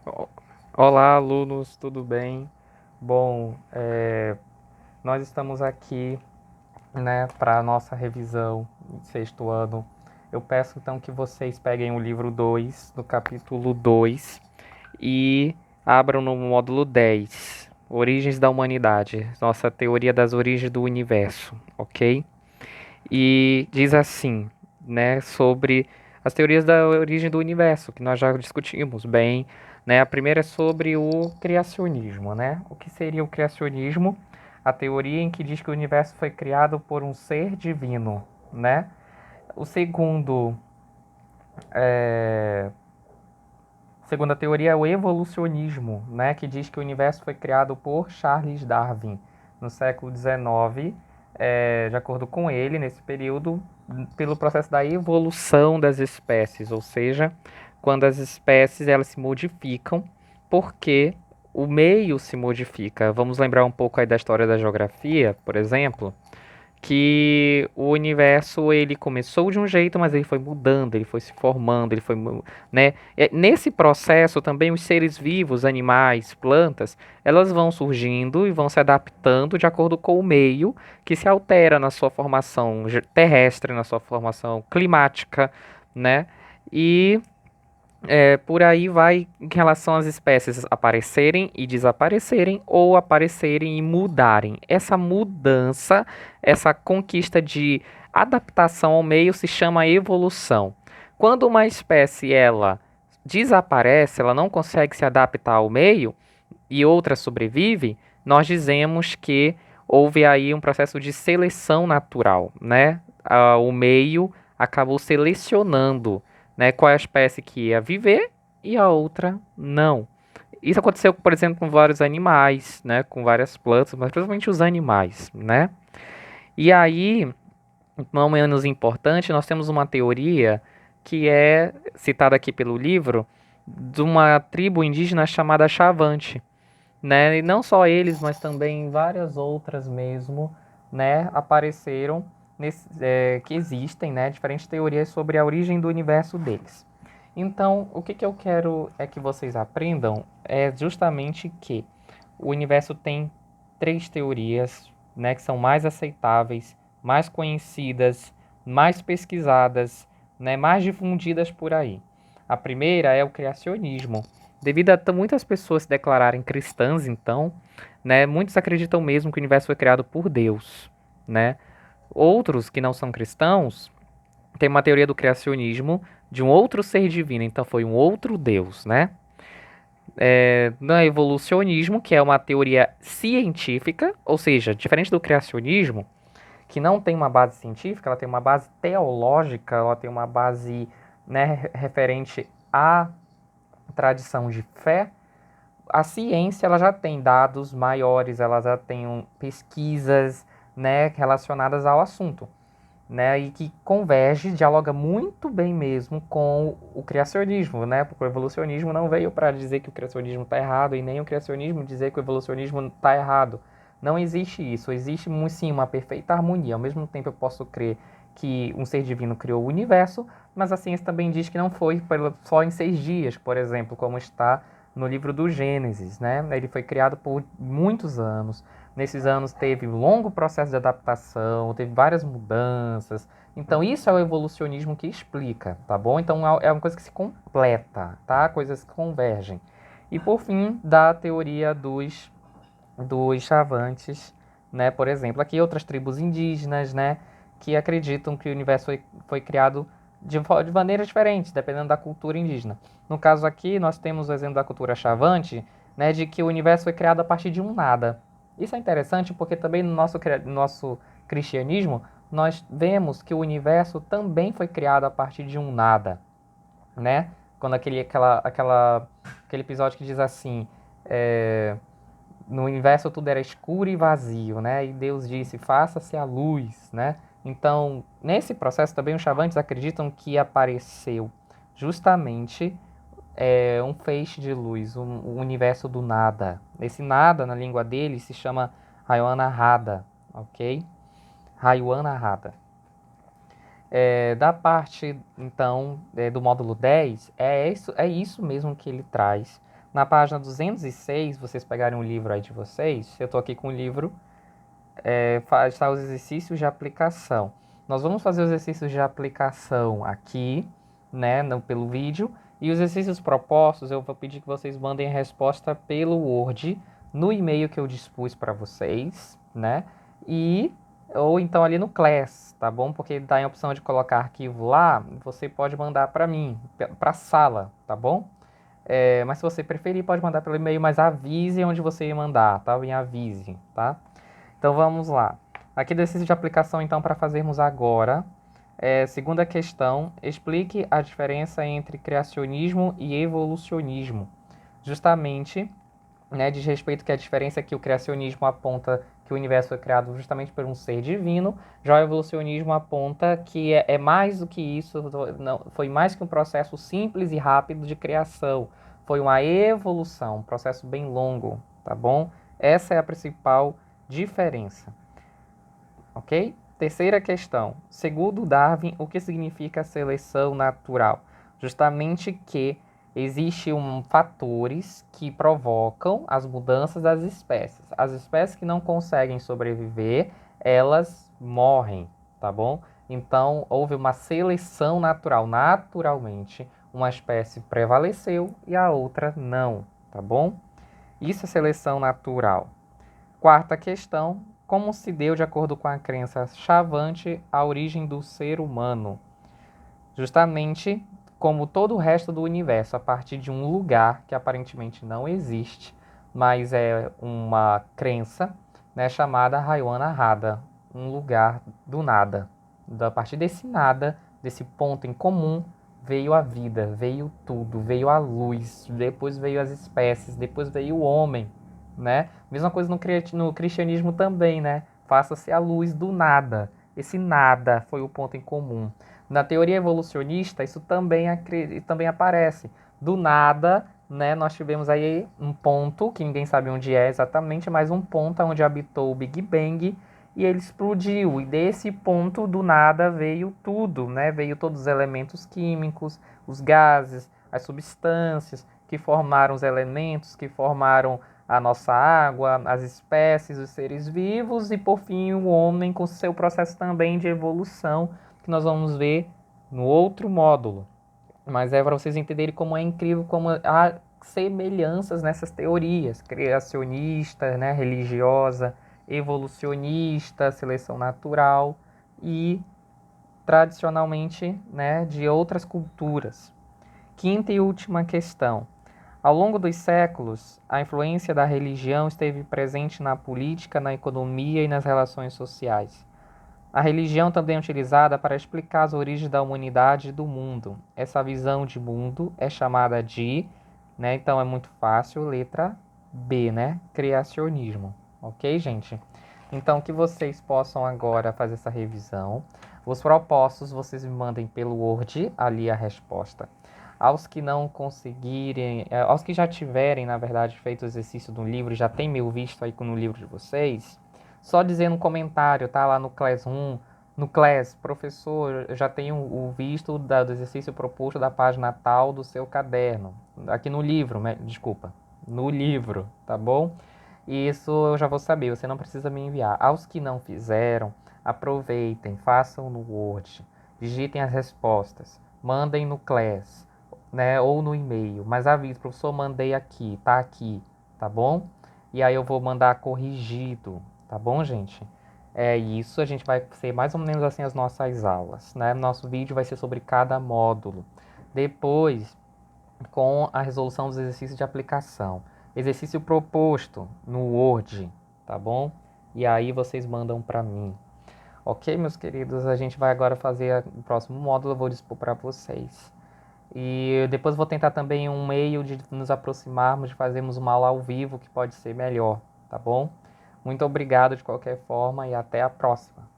O- Olá, alunos, tudo bem? Bom, nós estamos aqui, né, para a nossa revisão de sexto ano. Eu peço então que vocês peguem o livro 2, no capítulo 2, e abram no módulo 10, Origens da Humanidade, nossa teoria das origens do universo, ok? E diz assim, né, sobre as teorias da origem do universo, que nós já discutimos bem, né? A primeira é sobre o criacionismo, né? O que seria o criacionismo? A teoria em que diz que o universo foi criado por um ser divino, né? O segundo, segunda teoria é o evolucionismo, né? Que diz que o universo foi criado por Charles Darwin no século XIX, de acordo com ele, nesse período, pelo processo da evolução das espécies, ou seja, quando as espécies elas se modificam porque o meio se modifica. Vamos lembrar um pouco aí da história da geografia, por exemplo, que o universo ele começou de um jeito, mas ele foi mudando, ele foi se formando, né? Nesse processo também os seres vivos, animais, plantas, elas vão surgindo e vão se adaptando de acordo com o meio que se altera na sua formação terrestre, na sua formação climática, né? E por aí vai em relação às espécies aparecerem e desaparecerem, ou aparecerem e mudarem. Essa mudança, essa conquista de adaptação ao meio se chama evolução. Quando uma espécie ela desaparece, ela não consegue se adaptar ao meio e outra sobrevive, nós dizemos que houve aí um processo de seleção natural, né? O meio acabou selecionando, né, qual é a espécie que ia viver e a outra não. Isso aconteceu, por exemplo, com vários animais, né, com várias plantas, mas principalmente os animais, né? E aí, não menos importante, nós temos uma teoria que é citada aqui pelo livro de uma tribo indígena chamada Chavante, né? E não só eles, mas também várias outras mesmo, né, apareceram que existem, né, diferentes teorias sobre a origem do universo deles. Então, o que eu quero é que vocês aprendam é justamente que o universo tem três teorias, né, que são mais aceitáveis, mais conhecidas, mais pesquisadas, né, mais difundidas por aí. A primeira é o criacionismo. Devido a muitas pessoas se declararem cristãs, então, né, muitos acreditam mesmo que o universo foi criado por Deus, né? Outros que não são cristãos têm uma teoria do criacionismo de um outro ser divino, então foi um outro Deus, né? No evolucionismo, que é uma teoria científica, ou seja, diferente do criacionismo, que não tem uma base científica, ela tem uma base teológica, ela tem uma base, né, referente à tradição de fé. A ciência ela já tem dados maiores, ela já tem pesquisas, né, relacionadas ao assunto, né, e que converge, dialoga muito bem mesmo com o criacionismo, né, porque o evolucionismo não veio para dizer que o criacionismo está errado e nem o criacionismo dizer que o evolucionismo está errado. Não existe isso, existe sim uma perfeita harmonia. Ao mesmo tempo eu posso crer que um ser divino criou o universo, mas a ciência também diz que não foi só em 6 dias, por exemplo, como está no livro do Gênesis, né? Ele foi criado por muitos anos. Nesses anos teve um longo processo de adaptação, teve várias mudanças. Então isso é o evolucionismo que explica, tá bom? Então é uma coisa que se completa, tá? Coisas que convergem. E por fim, da teoria dos chavantes, né? Por exemplo, aqui outras tribos indígenas, né? Que acreditam que o universo foi criado de maneiras diferentes, dependendo da cultura indígena. No caso aqui, nós temos o exemplo da cultura chavante, né? De que o universo foi criado a partir de um nada. Isso é interessante porque também no nosso cristianismo, nós vemos que o universo também foi criado a partir de um nada, né? Quando aquele episódio que diz assim, é, no universo tudo era escuro e vazio, né? E Deus disse, faça-se a luz, né? Então, nesse processo também os chavantes acreditam que apareceu justamente um feixe de luz, um universo do nada. Esse nada, na língua dele, se chama Rayuana Hada, ok? Rayuana Hada. Da parte, então, do módulo 10 é isso mesmo que ele traz, Na página 206, vocês pegarem um livro aí de vocês, eu estou aqui com o livro, está os exercícios de aplicação. Nós vamos fazer os exercícios de aplicação aqui, né, pelo vídeo, e os exercícios propostos eu vou pedir que vocês mandem a resposta pelo Word, no e-mail que eu dispus para vocês, né, ou então ali no Class, tá bom? Porque dá a opção de colocar arquivo lá, você pode mandar para mim, para a sala, tá bom? Mas se você preferir, pode mandar pelo e-mail, mas avise onde você ia mandar, tá? Me avise, tá? Então vamos lá. Aqui do exercício de aplicação, então, para fazermos agora. Segunda questão, explique a diferença entre criacionismo e evolucionismo. Justamente, né, diz respeito que a diferença é que o criacionismo aponta que o universo foi criado justamente por um ser divino, já o evolucionismo aponta que é mais do que isso, não, foi mais que um processo simples e rápido de criação, foi uma evolução, um processo bem longo, tá bom? Essa é a principal diferença, ok? Terceira questão, segundo Darwin, o que significa seleção natural? Justamente que existem fatores que provocam as mudanças das espécies. As espécies que não conseguem sobreviver, elas morrem, tá bom? Então, houve uma seleção natural. Naturalmente, uma espécie prevaleceu e a outra não, tá bom? Isso é seleção natural. Quarta questão, como se deu, de acordo com a crença Chavante, a origem do ser humano? Justamente como todo o resto do universo, a partir de um lugar que aparentemente não existe, mas é uma crença, né, chamada Haywana Hada, um lugar do nada. A partir desse nada, desse ponto em comum, veio a vida, veio tudo, veio a luz, depois veio as espécies, depois veio o homem, né? Mesma coisa no cristianismo também, né? Faça-se a luz do nada. Esse nada foi o ponto em comum. Na teoria evolucionista, isso também aparece. Do nada, né, nós tivemos aí um ponto, que ninguém sabe onde é exatamente, mas um ponto onde habitou o Big Bang e ele explodiu. E desse ponto, do nada, veio tudo, né? Veio todos os elementos químicos, os gases, as substâncias que formaram os elementos, que formaram a nossa água, as espécies, os seres vivos e, por fim, o homem com seu processo também de evolução, que nós vamos ver no outro módulo. Mas é para vocês entenderem como é incrível, como há semelhanças nessas teorias, criacionista, né, religiosa, evolucionista, seleção natural e tradicionalmente, né, de outras culturas. Quinta e última questão. Ao longo dos séculos, a influência da religião esteve presente na política, na economia e nas relações sociais. A religião também é utilizada para explicar as origens da humanidade e do mundo. Essa visão de mundo é chamada de, né? Então é muito fácil, letra B, né? Criacionismo. Ok, gente? Então que vocês possam agora fazer essa revisão. Os propostos vocês me mandem pelo Word ali a resposta. Aos que não conseguirem, aos que já tiverem, na verdade, feito o exercício do livro, já tem meu visto aí no livro de vocês, só dizer no comentário, tá? Lá no Class 1, no Class, professor, eu já tenho o visto do exercício proposto da página tal do seu caderno. Aqui no livro, desculpa, no livro, tá bom? E isso eu já vou saber, você não precisa me enviar. Aos que não fizeram, aproveitem, façam no Word, digitem as respostas, mandem no Class, né, ou no e-mail, mas avise, professor, mandei aqui, tá bom? E aí eu vou mandar corrigido, tá bom, gente? É isso, a gente vai ser mais ou menos assim as nossas aulas, né? Nosso vídeo vai ser sobre cada módulo. Depois, com a resolução dos exercícios de aplicação. Exercício proposto no Word, tá bom? E aí vocês mandam para mim. Ok, meus queridos? A gente vai agora fazer o próximo módulo, eu vou dispor para vocês. E depois vou tentar também um meio de nos aproximarmos, de fazermos uma aula ao vivo que pode ser melhor, tá bom? Muito obrigado de qualquer forma e até a próxima.